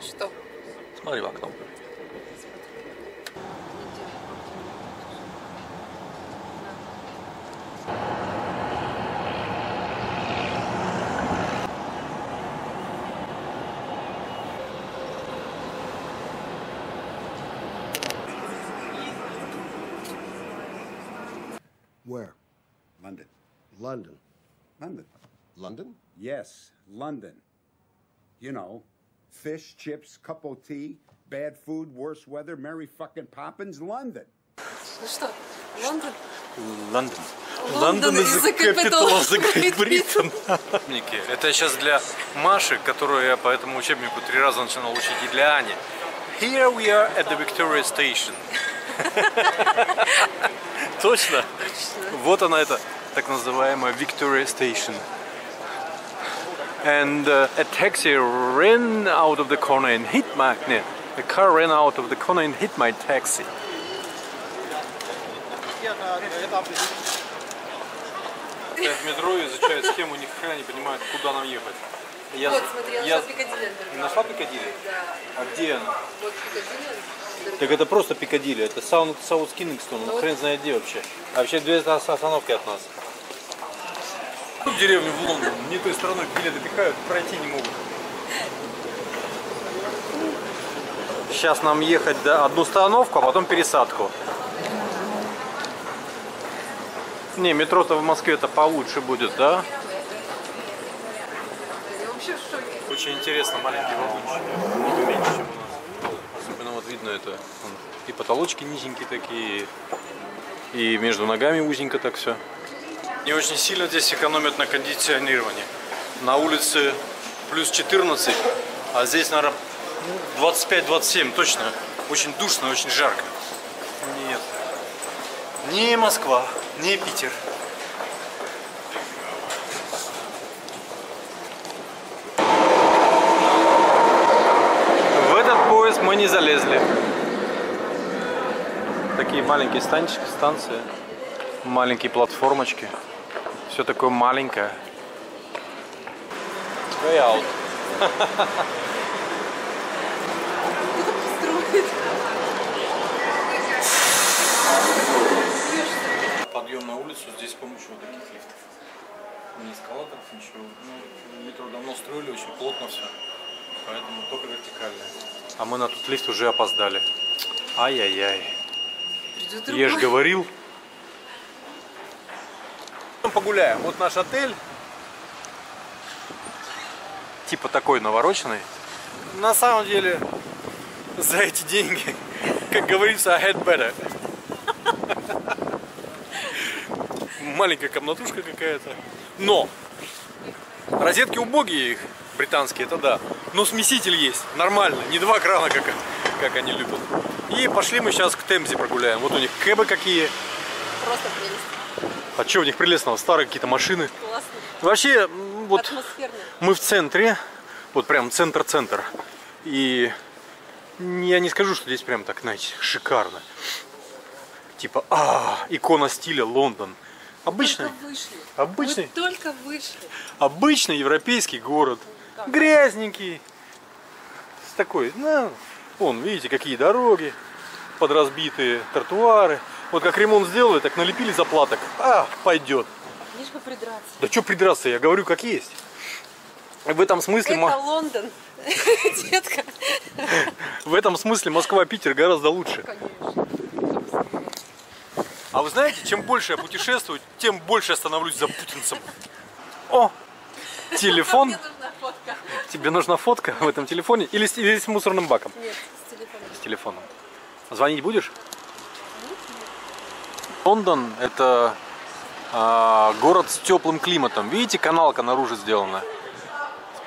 Что? Смотри в окно. Where? London. London. London. London? Yes, London. You know, fish, chips, cup of tea, bad food, worse weather, Mary fucking Poppins, London. Ну что, Лондон? London. London is the capital of Great Britain. Это сейчас для Маши, которую я по этому учебнику 3 раза начинал учить, и для Ани. Here we are at the Victoria Station. Точно? Вот она, это так называемая Victoria Station. And a taxi ran out of the corner and hit my... Нет, a car ran out of the corner and hit my taxi. Я в метро изучаю схему, ни хрена не понимаю, куда нам ехать. Вот, смотри, я нашла Пикадилли. Нашла Пикадилли? Да. А где она? Вот Пикадилли. Так это просто Пикадилли, это Саут Кингстон, ну хрен знает где вообще. А вообще 2 остановки от нас. Тут деревню в Лондон, не той стороной билеты пихают, пройти не могут. Сейчас нам ехать до одну остановку, а потом пересадку. Не, метро-то в Москве-то получше будет, да? Я вообще в шоке. Очень интересно, маленький вагончик, много меньше, чем у нас. Особенно вот видно это, и потолочки низенькие такие, и между ногами узенько так все. Не очень сильно здесь экономят на кондиционировании. На улице плюс 14, а здесь, наверное, 25-27 точно. Очень душно, очень жарко. Нет. Не Москва, не Питер. В этот поезд мы не залезли. Такие маленькие станции, маленькие платформочки. Все такое маленькое. Way out. Подъем на улицу здесь с помощью вот таких лифтов. Не эскалаторов, ничего. Ну, метро давно строили, очень плотно все. Поэтому только вертикальное. А мы на тот лифт уже опоздали. Ай-яй-яй. Я ж говорил. Погуляем. Вот наш отель. Типа такой навороченный. На самом деле, за эти деньги, как говорится, I had better. Маленькая комнатушка какая-то. Но розетки убогие их, британские, это да. Но смеситель есть, нормально, не 2 крана, как они любят. И пошли мы сейчас к Темзе прогуляем. Вот у них кэбы какие. Просто прелесть. А что в них прелестного? Старые какие-то машины. Классно. Вообще, вот атмосферно. Мы в центре, вот прям центр-центр. И я не скажу, что здесь прям так, знаете, шикарно. Типа, икона стиля Лондон. Обычный, обычный, мы только вышли. Обычный европейский город. Грязненький. С такой, ну, вон, видите, какие дороги, подразбитые тротуары. Вот как ремонт сделали, так налепили заплаток. Пойдет. Лишь бы придраться. Да что придраться, я говорю как есть. В этом смысле... Это Лондон, детка. В этом смысле Москва-Питер гораздо лучше. Конечно. А вы знаете, чем больше я путешествую, тем больше я становлюсь запутинцем. О! Телефон. Мне нужна фотка. Тебе нужна фотка в этом телефоне или с мусорным баком? Нет, с телефоном. С телефоном. Звонить будешь? Лондон — это город с теплым климатом. Видите, каналка наружу сделана.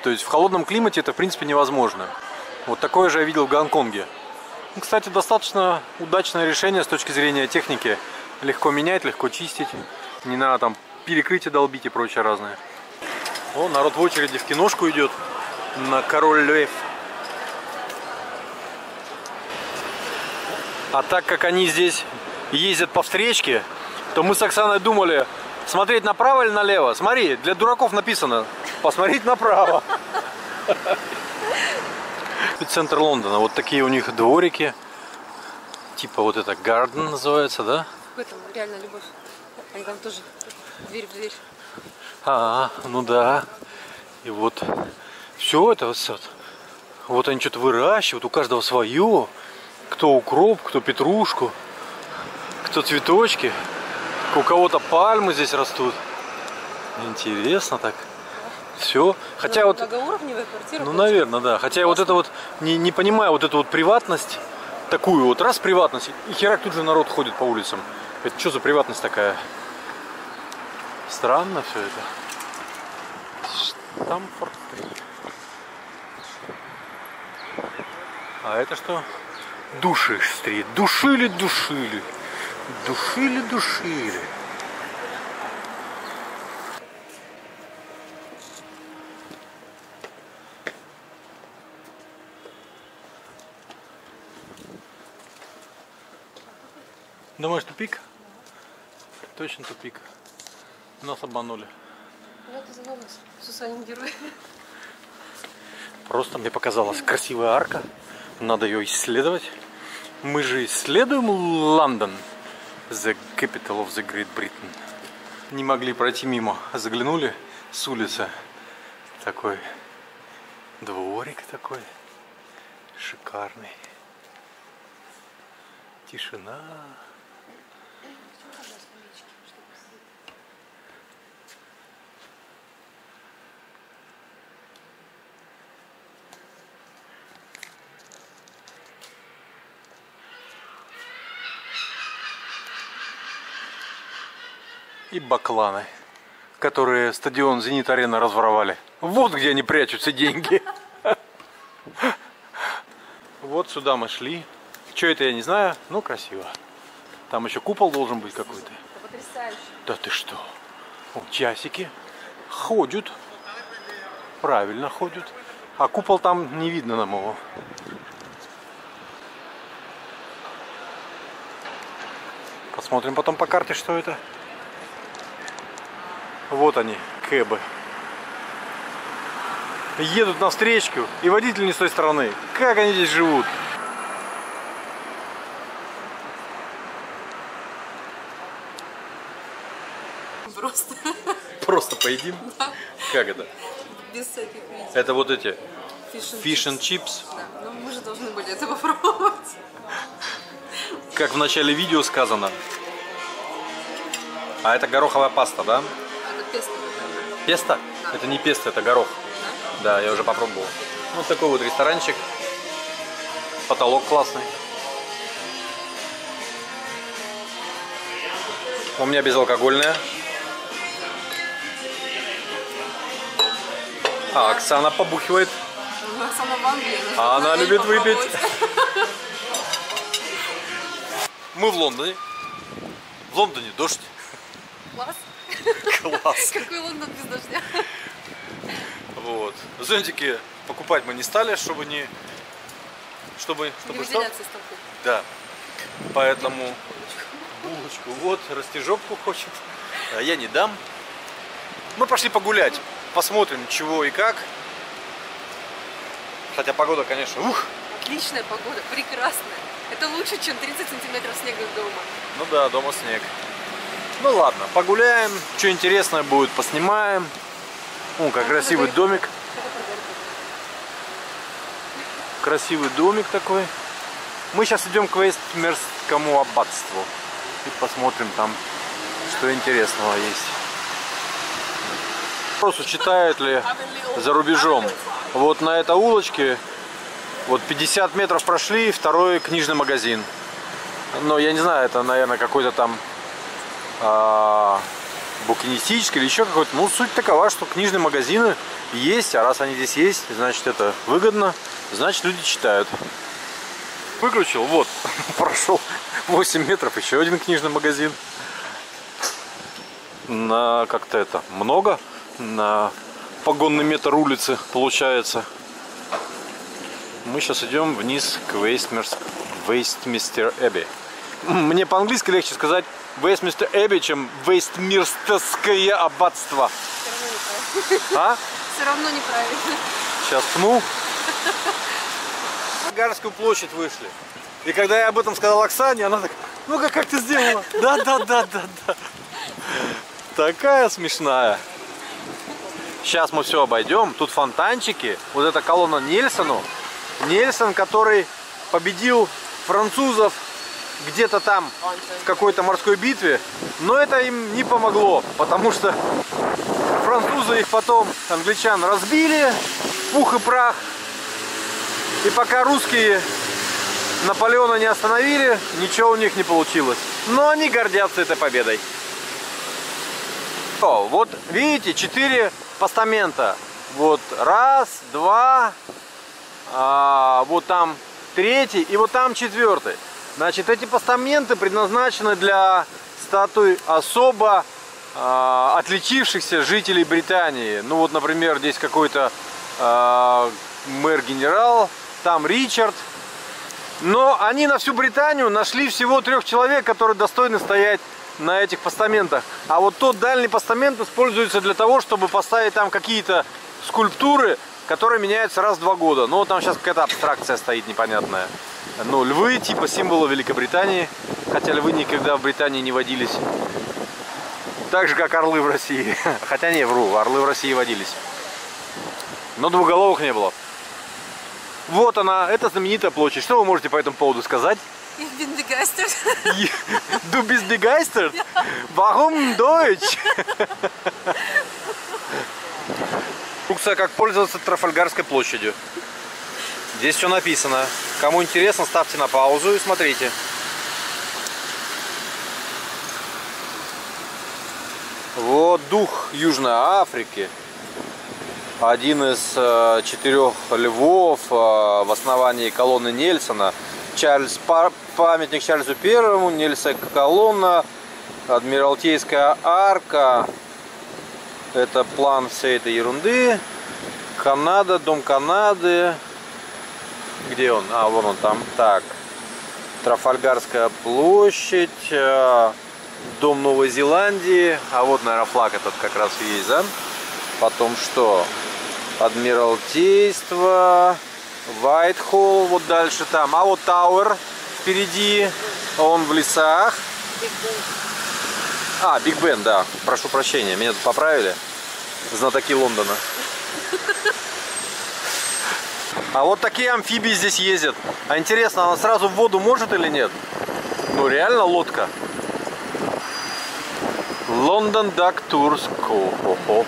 То есть в холодном климате это в принципе невозможно. Вот такое же я видел в Гонконге. Кстати, достаточно удачное решение с точки зрения техники. Легко менять, легко чистить. Не надо там перекрытие долбить и прочее разное. О, народ в очереди в киношку идет на Король Лев. А так как они здесь ездят по встречке, то мы с Оксаной думали, смотреть направо или налево. Смотри, для дураков написано посмотреть направо. Центр Лондона. Вот такие у них дворики. Типа вот это Гарден называется, да? В этом реально любовь. Они там тоже дверь в дверь. Ну да. И вот все это вот они что-то выращивают, у каждого свое. Кто укроп, кто петрушку, кто цветочки. У кого-то пальмы здесь растут. Интересно так. Все. Хотя вот. Многоуровневая квартира. Ну, наверное, да. Хотя я вот это вот не понимаю, вот эту вот приватность. Такую вот раз приватность, и херак тут же народ ходит по улицам. Это что за приватность такая? Странно все это. Стамфорд. А это что? Души-стрит. Душили. Душили. Думаешь, тупик? Точно тупик. Нас обманули. Вот и занялась. Сусанин герой. Просто мне показалась красивая арка. Надо ее исследовать. Мы же исследуем Лондон. The capital of the Great Britain. Не могли пройти мимо. Заглянули с улицы. Такой дворик такой. Шикарный. Тишина. И бакланы, которые стадион Зенит-Арена разворовали. Вот где они прячутся деньги. Вот сюда мы шли. Что это, я не знаю, но красиво. Там еще купол должен быть какой-то. Потрясающе. Да ты что? Вот часики ходят. Правильно ходят. А купол там не видно нам его. Посмотрим потом по карте, что это. Вот они, кэбы. Едут навстречу, и водитель не с той стороны. Как они здесь живут? Просто поедим? Да. Как это? Без всяких видео. Это вот эти Fish and chips. Да, но мы же должны были это попробовать. Как в начале видео сказано. А это гороховая паста, да? Это песто. Песто? Да. Это не песто, это горох. Да, я уже попробовал. Вот такой вот ресторанчик. Потолок классный. У меня безалкогольная. А Оксана побухивает. Ну, Оксана в Англии. А она любит выпить. попробовать. Мы в Лондоне. В Лондоне дождь. Класс. Класс. Какой Лондон без дождя. Вот. Зонтики покупать мы не стали, чтобы не... Чтобы Не что? выделяться из толпы. Да. Поэтому булочку. Вот, растяжопку хочет. А я не дам. Мы пошли погулять. Посмотрим, чего и как. Хотя погода, конечно, ух. Отличная погода, прекрасная. Это лучше, чем 30 сантиметров снега дома. Ну да, дома снег. Ну ладно, погуляем. Что интересное будет, поснимаем. О, как красивый домик. Красивый домик такой. Мы сейчас идем к Вестминстерскому аббатству. И посмотрим там, что интересного есть. Вопрос, читают ли за рубежом. Вот на этой улочке, вот 50 метров прошли, второй книжный магазин. Но я не знаю, это, наверное, какой-то там букинистический или еще какой-то. Ну, суть такова, что книжные магазины есть, а раз они здесь есть, значит, это выгодно, значит, люди читают. Выключил, вот, прошел 8 метров, еще один книжный магазин. На как-то это много, на погонный метр улицы получается. Мы сейчас идем вниз к Вестминстер Эбби. Мне по-английски легче сказать Вестминстер Эбби, чем Вестминстерское аббатство. Все равно неправильно. А? Сейчас пну. Трафальгарскую площадь вышли. И когда я об этом сказал Оксане, она так, ну-ка, как ты сделала? Да. Такая смешная. Сейчас мы все обойдем. Тут фонтанчики. Вот эта колонна Нельсону. Нельсон, который победил французов где-то там в какой-то морской битве. Но это им не помогло, потому что французы их потом, англичан, разбили в пух и прах. И пока русские Наполеона не остановили, ничего у них не получилось. Но они гордятся этой победой. О, вот видите, 4 постамента. Вот раз, два, вот там 3 и вот там 4. Значит, эти постаменты предназначены для статуй особо отличившихся жителей Британии. Ну вот, например, здесь какой-то мэр-генерал, там Ричард. Но они на всю Британию нашли всего 3 человек, которые достойны стоять на этих постаментах. А вот тот дальний постамент используется для того, чтобы поставить там какие-то скульптуры, которые меняются раз в 2 года. Ну, там сейчас какая-то абстракция стоит непонятная. Ну, львы типа символа Великобритании, хотя львы никогда в Британии не водились. Так же, как орлы в России. Хотя не, вру, орлы в России водились. Но двуголовых не было. Вот она, это знаменитая площадь. Что вы можете по этому поводу сказать? Ich bin begeistert. Du bist begeistert? Warum Deutsch? Инструкция, как пользоваться Трафальгарской площадью. Здесь все написано. Кому интересно, ставьте на паузу и смотрите. Вот дух Южной Африки. Один из 4 львов в основании колонны Нельсона. Памятник Чарльзу Первому, Нельсон колонна, Адмиралтейская арка. Это план всей этой ерунды. Канада, дом Канады. Где он? А, вон он там. Так. Трафальгарская площадь. Дом Новой Зеландии. А вот, наверное, флаг этот как раз и есть, да? Потом что? Адмиралтейство. Вайтхолл. Вот дальше там. А вот Тауэр впереди. Он в лесах. А, Биг Бен, да. Прошу прощения. Меня тут поправили. Знатоки Лондона. А вот такие амфибии здесь ездят. А интересно, она сразу в воду может или нет? Ну, реально лодка. Лондон Duck Tours. О-хо-хо.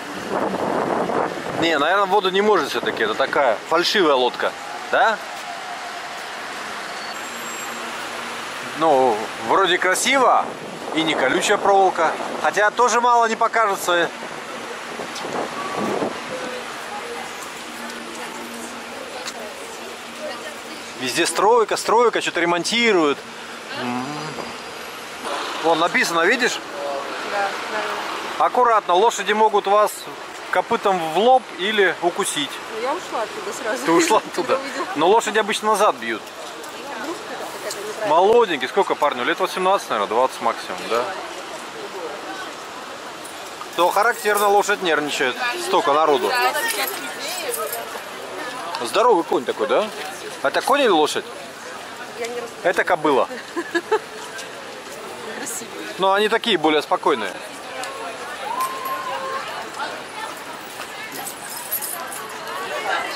Не, наверное, в воду не может все-таки. Это такая фальшивая лодка. Да? Ну, вроде красиво. И не колючая проволока. Хотя тоже мало не покажется. Везде стройка, стройка, что-то ремонтируют. Вон написано, видишь? Да. Аккуратно, лошади могут вас копытом в лоб или укусить. Я ушла оттуда сразу. Ты ушла оттуда? Но лошади обычно назад бьют. Молоденький, сколько парню? Лет 18, наверное, 20 максимум, да? То характерно, лошадь нервничает. Столько народу. Здоровый конь такой, да? Это конь или лошадь? Это кобыла. Но они такие более спокойные.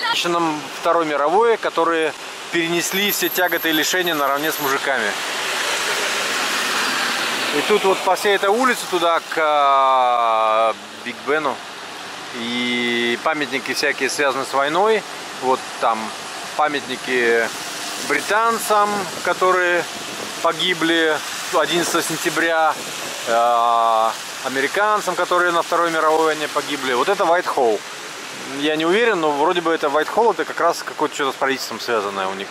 Женщинам Второй мировой, которые перенесли все тяготы и лишения наравне с мужиками. И тут вот по всей этой улице туда к Биг Бену и памятники всякие связаны с войной. Вот там памятники британцам, которые погибли 11 сентября, американцам, которые на Второй мировой войне погибли. Вот это Вайтхолл. Я не уверен, но вроде бы это Вайтхолл, это как раз какое-то что-то с правительством связанное у них.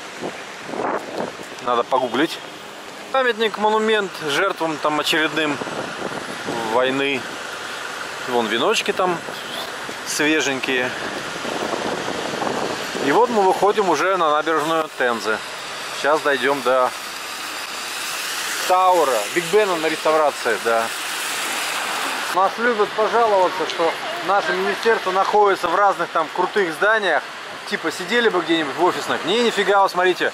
Надо погуглить. Памятник, монумент жертвам там очередным войны. Вон веночки там свеженькие. И вот мы выходим уже на набережную Темзы. Сейчас дойдем до Тауэра. Биг Бена на реставрации, да. Нас любят пожаловаться, что наше министерство находится в разных там крутых зданиях. К типа сидели бы где-нибудь в офисных. Не, нифига, вот смотрите.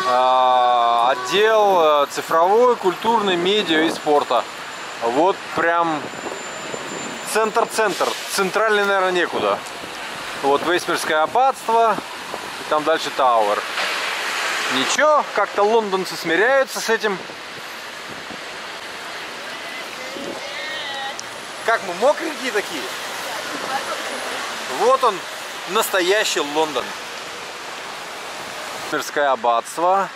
Отдел цифровой, культурной, медиа и спорта. Вот прям центр-центр. Центральный, наверное, некуда. Вот Вестминстерское аббатство. И там дальше Тауэр. Ничего, как-то лондонцы смиряются с этим. Как мы, мокренькие такие? Вот он, настоящий Лондон. Вестминстерское аббатство.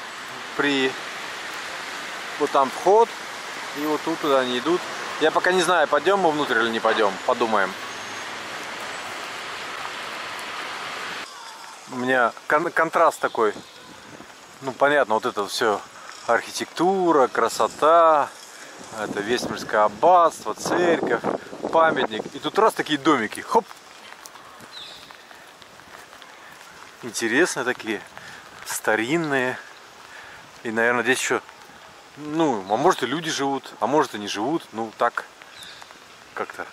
Вот там вход. И вот тут туда они идут. Я пока не знаю, пойдем мы внутрь или не пойдем. Подумаем. У меня контраст такой. Ну, понятно, вот это все. Архитектура, красота. Это Вестминстерское аббатство, церковь, памятник. И тут раз такие домики. Хоп! Интересные такие. Старинные. И, наверное, здесь еще... Ну, а может и люди живут, а может и не живут. Ну, так, как-то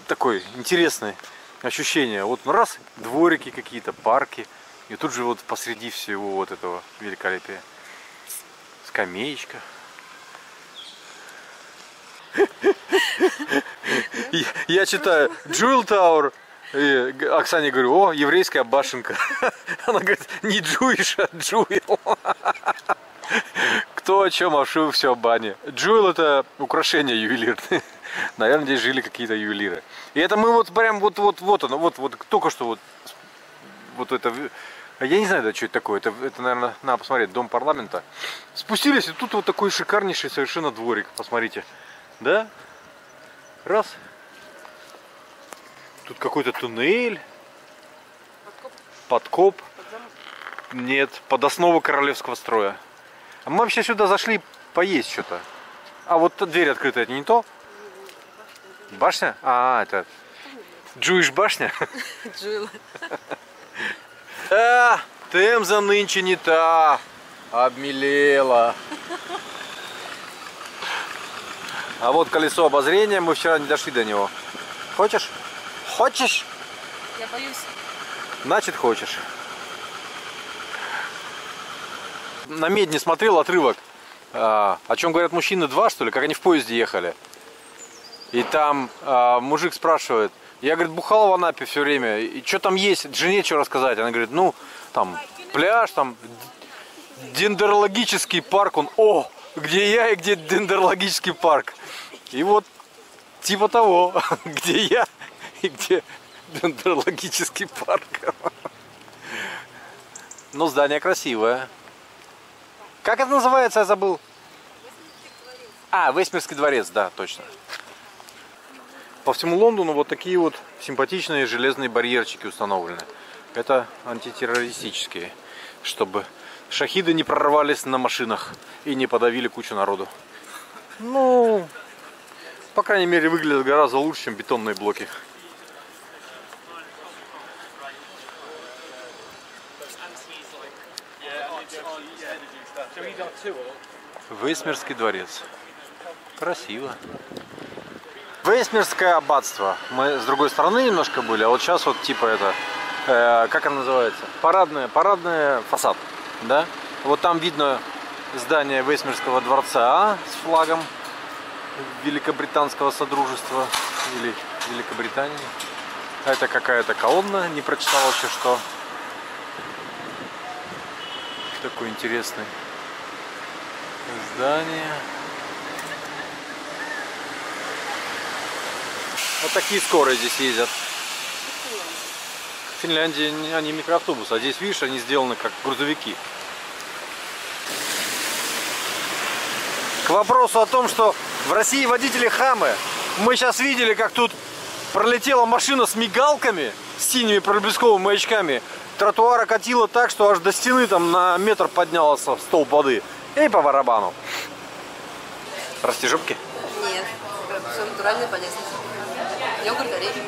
такое интересное ощущение. Вот раз, дворики какие-то, парки. И тут же вот посреди всего вот этого великолепия скамеечка. Я читаю Джуэл Тауэр. И Оксане говорю: о, еврейская башенка. Она говорит: не Джуиш, а Джуэл. Кто о чем, а что все о бане. Джуэл — это украшения ювелирные. Наверное, здесь жили какие-то ювелиры. И это мы вот прям вот оно, вот только что вот это. Я не знаю, да, что это такое. Это, наверное, надо посмотреть. Дом парламента. Спустились, и тут вот такой шикарнейший совершенно дворик. Посмотрите. Да? Раз. Тут какой-то туннель. Подкоп. Нет, под основу королевского строя. А мы вообще сюда зашли поесть что-то. А вот дверь открыта, это не то? Башня? А, это Джуиш башня? Джуэл. Да, Темза нынче не та. Обмелела. А вот колесо обозрения, мы вчера не дошли до него. Хочешь? Хочешь? Я боюсь. Значит, хочешь. На Медне смотрел отрывок, о чем говорят мужчины 2, что ли, как они в поезде ехали. И там мужик спрашивает: я, говорит, бухал в Анапе все время, и что там есть, жене что рассказать? Она говорит: ну, там пляж, там дендрологический парк. Он: о, где я и где дендрологический парк. И вот типа того, где я и где дендрологический парк. Но здание красивое. Как это называется, я забыл? А, Вестминстерский дворец, да, точно. По всему Лондону вот такие вот симпатичные железные барьерчики установлены. Это антитеррористические, чтобы шахиды не прорвались на машинах и не подавили кучу народу. Ну, по крайней мере, выглядят гораздо лучше, чем бетонные блоки. Вестминстерский дворец. Красиво. Вестминстерское аббатство. Мы с другой стороны немножко были, а вот сейчас вот типа это, как оно называется? Парадный фасад, да? Вот там видно здание Вестминстерского дворца с флагом Великобританского Содружества или Великобритании. Это какая-то колонна, не прочитал вообще что. Такой интересный здание. Вот такие скорые здесь ездят. В Финляндии они микроавтобусы, а здесь, видишь, они сделаны как грузовики. К вопросу о том, что в России водители хамы. Мы сейчас видели, как тут пролетела машина с мигалками, с синими проблесковыми маячками. Тротуар окатило так, что аж до стены там на метр поднялся столб воды. И по барабану. Растяжопки? Нет, все натуральная полезность. Йогурт, орехи.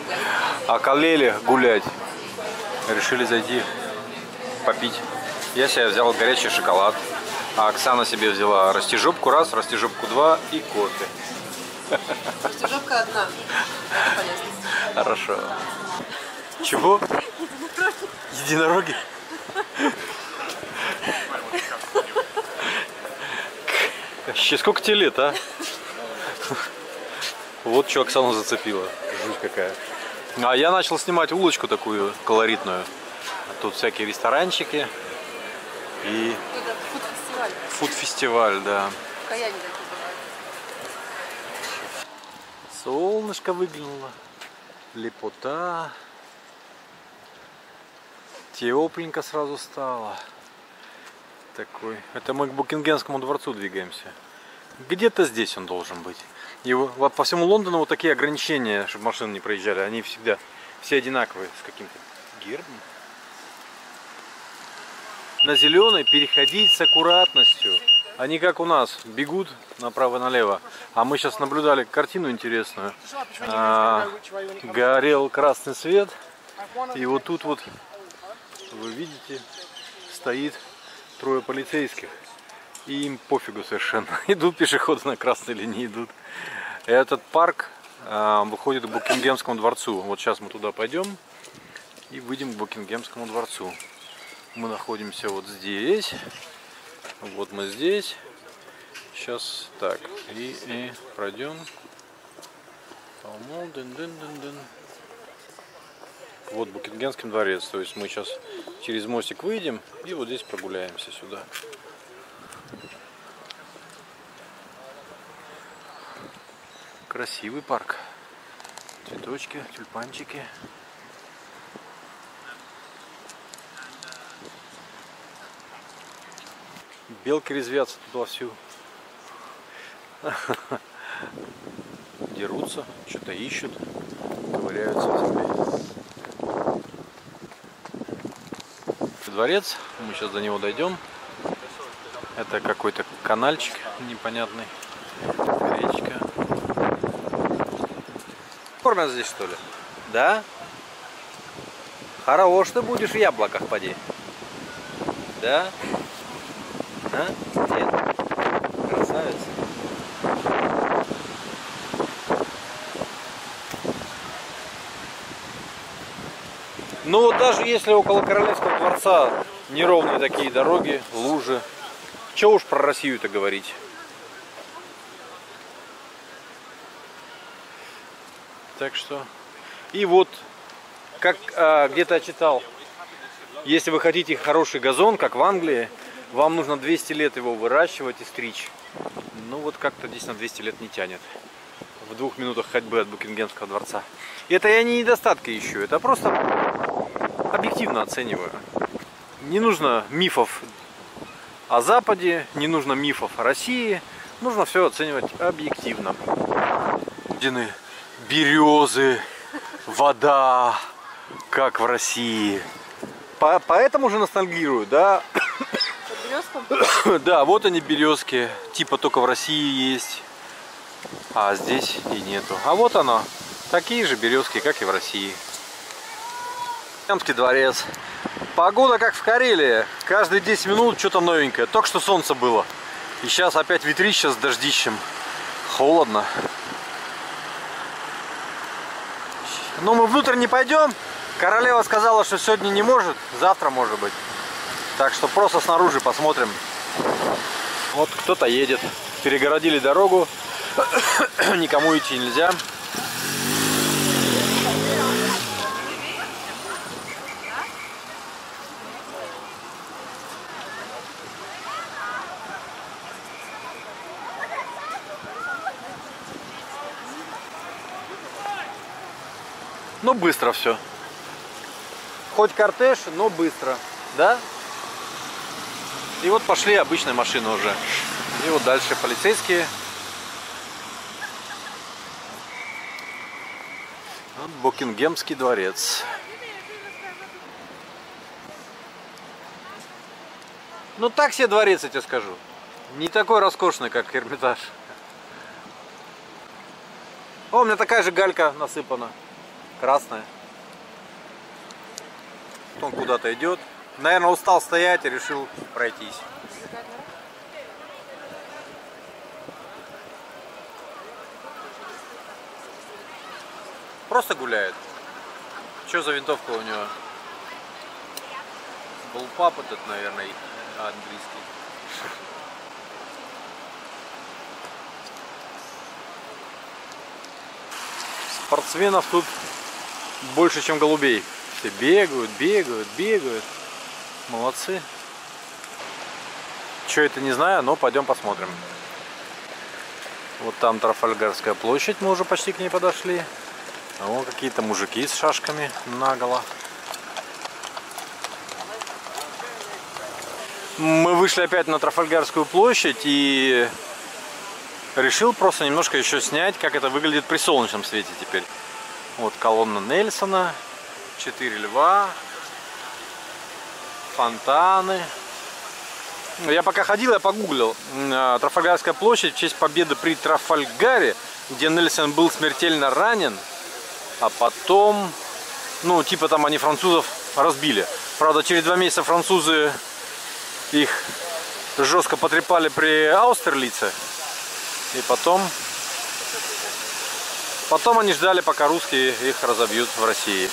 Околели гулять. Решили зайти попить. Я себе взял горячий шоколад. А Оксана себе взяла растяжопку раз, растяжопку два и кофе. Растяжопка одна. Это полезность. Хорошо. Чего? Единороги? Вообще, сколько тебе лет, а? Вот что Оксану зацепило. Жуть какая. А я начал снимать улочку такую колоритную. Тут всякие ресторанчики. И Это фуд-фестиваль. фуд-фестиваль, да. В Каяне такие бывают. Солнышко выглянуло. Лепота. Тепленько сразу стало. Такой. Это мы к Букингемскому дворцу двигаемся. Где-то здесь он должен быть. И вот по всему Лондону вот такие ограничения, чтобы машины не проезжали, они всегда все одинаковые, с каким-то гербом. На зеленый переходить с аккуратностью. Они как у нас, бегут направо-налево. А мы сейчас наблюдали картину интересную. Горел красный свет. И вот тут вот, вы видите, стоит трое полицейских. И им пофигу совершенно. Идут пешеходы на красной или не идут. Этот парк выходит к Букингемскому дворцу. Вот сейчас мы туда пойдем и выйдем к Букингемскому дворцу. Мы находимся вот здесь. Вот мы здесь. Сейчас так. И пройдем. Вот Букингемский дворец. То есть мы сейчас через мостик выйдем и вот здесь прогуляемся сюда. Красивый парк. Цветочки, тюльпанчики. Белки резвятся тут вовсю. Дерутся, что-то ищут, ковыряются в земле. Дворец, мы сейчас до него дойдем. Это какой-то канальчик непонятный. Речка. Кормят здесь, что ли? Да? Хорош ты будешь в яблоках, поди. Да? А? Нет. Красавец. Ну вот даже если около Королевского дворца неровные такие дороги, лужи, чего уж про Россию-то говорить. Так что... И вот, как где-то я читал, если вы хотите хороший газон, как в Англии, вам нужно 200 лет его выращивать и стричь. Ну вот как-то здесь на 200 лет не тянет. В 2 минутах ходьбы от Букингемского дворца. Это я не недостатки ищу, это просто объективно оцениваю. Не нужно мифов о Западе, не нужно мифов о России. Нужно все оценивать объективно. Березы, вода, как в России. Поэтому же ностальгирую, да? Да, вот они березки, типа только в России есть, а здесь и нету. А вот оно, такие же березки, как и в России. Букингемский дворец. Погода как в Карелии, каждые 10 минут что-то новенькое. Только что солнце было, и сейчас опять ветрище с дождищем. Холодно. Но мы внутрь не пойдем. Королева сказала, что сегодня не может, завтра может быть. Так что просто снаружи посмотрим. Вот кто-то едет. Перегородили дорогу. Никому идти нельзя. Но быстро все. Хоть кортеж, но быстро. Да? И вот пошли обычные машины уже. И вот дальше полицейские. Вот Букингемский дворец. Ну так себе дворец, я тебе скажу. Не такой роскошный, как Эрмитаж. О, у меня такая же галька насыпана. Красная. Он куда-то идет. Наверное, устал стоять и решил пройтись. Просто гуляет. Что за винтовка у него? Bullpup этот, наверное, английский. Спортсменов тут больше, чем голубей. Все бегают, бегают, бегают. Молодцы. Что это, не знаю, но пойдем посмотрим. Вот там Трафальгарская площадь, мы уже почти к ней подошли. А вон какие-то мужики с шашками наголо. Мы вышли опять на Трафальгарскую площадь и решил просто немножко еще снять, как это выглядит при солнечном свете теперь. Вот колонна Нельсона, 4 льва, фонтаны. Я пока ходил, я погуглил. Трафальгарская площадь в честь победы при Трафальгаре, где Нельсон был смертельно ранен, а потом, ну, типа там они французов разбили. Правда, через 2 месяца французы их жестко потрепали при Аустерлице. И потом они ждали, пока русские их разобьют в России.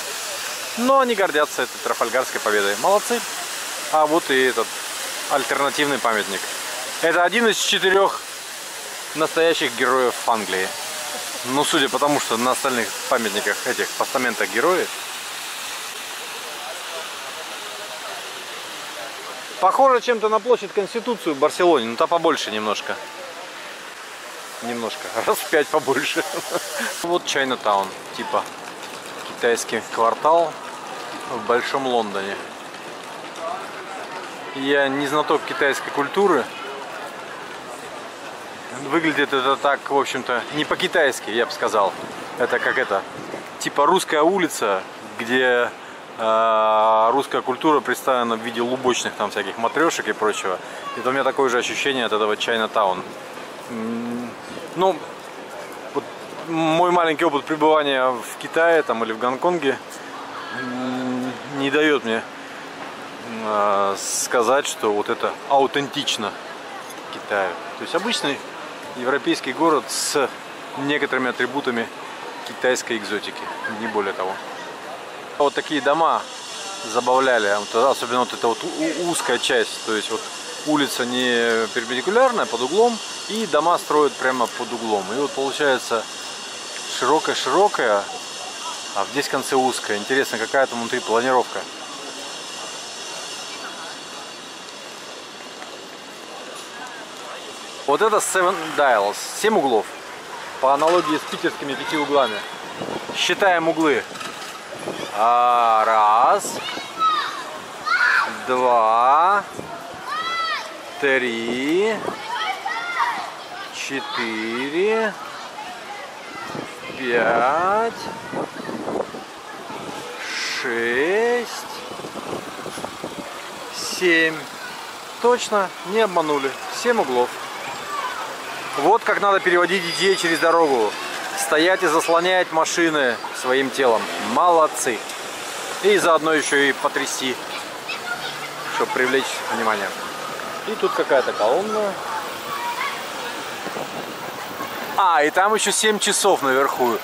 Но они гордятся этой Трафальгарской победой. Молодцы. А вот и этот альтернативный памятник. Это один из 4 настоящих героев Англии. Ну, судя по тому, что на остальных памятниках, этих постаментах герои. Похоже чем-то на площадь Конституцию в Барселоне, но та побольше немножко. Немножко, раз в 5 побольше. Вот Чайнатаун, типа китайский квартал в Большом Лондоне. Я не знаток китайской культуры. Выглядит это так, в общем-то, не по-китайски, я бы сказал. Это как это, типа русская улица, где русская культура представлена в виде лубочных там всяких матрешек и прочего. Это у меня такое же ощущение от этого Чайнатаун. Ну, вот мой маленький опыт пребывания в Китае там, или в Гонконге не дает мне сказать, что вот это аутентично Китаю. То есть обычный европейский город с некоторыми атрибутами китайской экзотики, не более того. Вот такие дома забавляли, особенно вот эта вот узкая часть, то есть вот улица не перпендикулярная, под углом, и дома строят прямо под углом. И вот получается широкая-широкая, а здесь в конце узкая. Интересно, какая там внутри планировка. Вот это Seven Dials, 7 углов. По аналогии с питерскими 5 углами. Считаем углы. 1, 2, 3, 4, 5, 6, 7. Точно, не обманули. 7 углов. Вот как надо переводить детей через дорогу. Стоять и заслонять машины своим телом. Молодцы. И заодно еще и потрясти, чтобы привлечь внимание. И тут какая-то колонна. А, и там еще 7 часов наверху.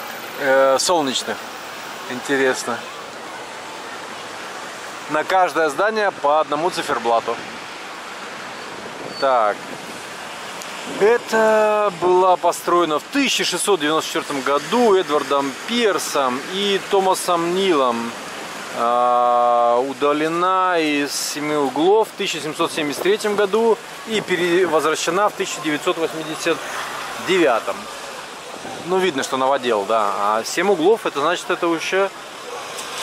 Солнечных. Интересно. На каждое здание по одному циферблату. Так. Это была построена в 1694 году Эдвардом Пирсом и Томасом Нилом. Удалена из 7 углов в 1773 году и перевозвращена в 1989. Ну, видно, что новодел, да. А 7 углов, это значит, это уже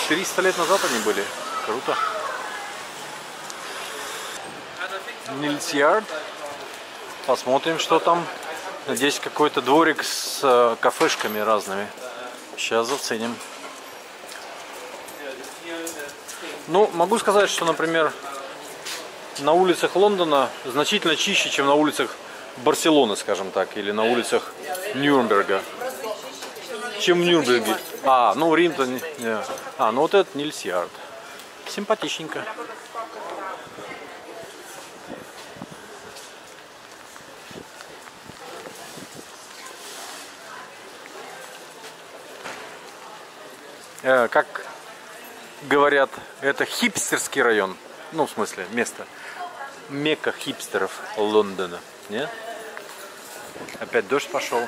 300 лет назад они были. Круто. Нильс Ярд. Посмотрим, что там. Здесь какой-то дворик с кафешками разными. Сейчас заценим. Ну, могу сказать, что, например, на улицах Лондона значительно чище, чем на улицах Барселоны, скажем так, или на улицах Нюрнберга. Чем в Нюрнберге. А, ну Рим-то не. А, ну вот этот Нильс Ярд. Симпатичненько. Как говорят, это хипстерский район. Ну, в смысле, место. Мекка хипстеров Лондона. Не? Опять дождь пошел.